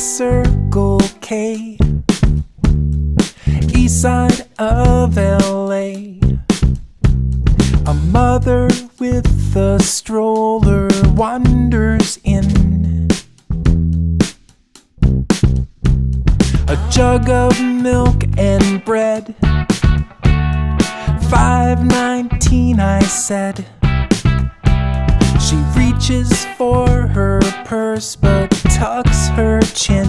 Circle K, east side of LA. A mother with a stroller wanders in. A jug of milk and bread, $5.19 I said. She reaches for her purse but tucks her chin.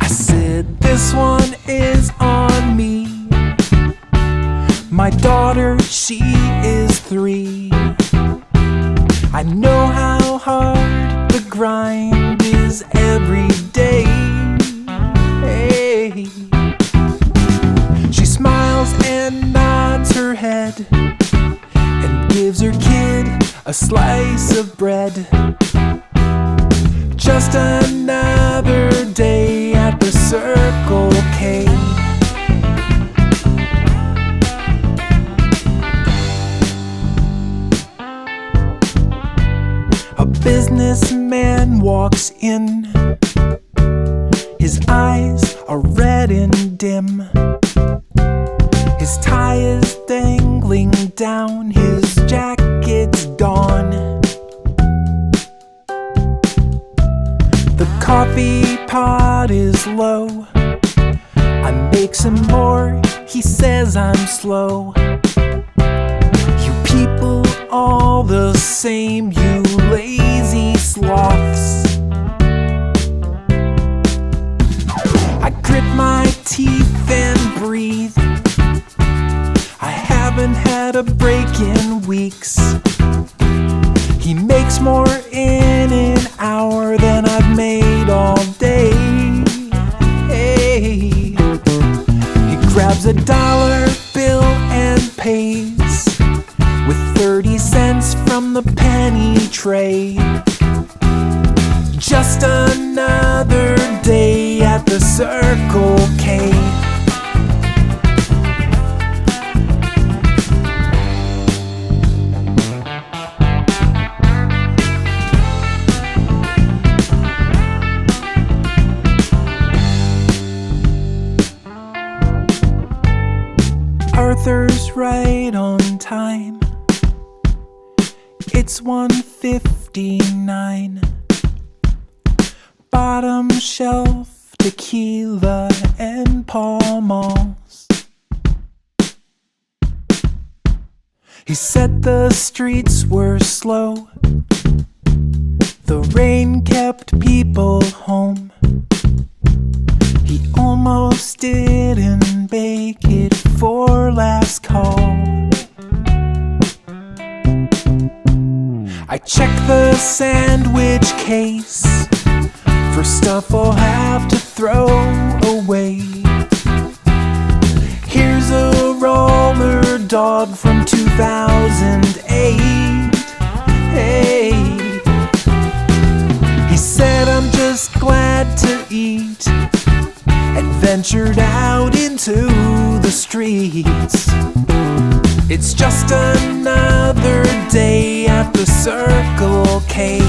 I said, this one is on me. My daughter, she is 3. I know how hard the grind is every day. Hey. She smiles and nods her head and gives her kid a slice of bread. Just another day at the Circle K. A businessman walks in. His eyes are red and dim. His tie is dangling down, his jacket's gone. The coffee pot is low. I make some more, he says I'm slow. You people all the same, you lazy sloths. I grit my teeth and breathe. I haven't had a break in weeks. He makes more in an hour than I've made all day. Hey. He grabs a dollar bill and pays with 30 cents from the penny tray. Just another day at the Circle K. Arthur's right on time. It's 1:59. Bottom shelf tequila and Pall Malls. He said the streets were slow. The rain kept people home. He almost didn't make it for last call. I check the sandwich case for stuff I'll have to throw away. Here's a roller dog from 2008. Hey. He said, I'm just glad to eat, and ventured out into the streets. It's just another day at the Circle K.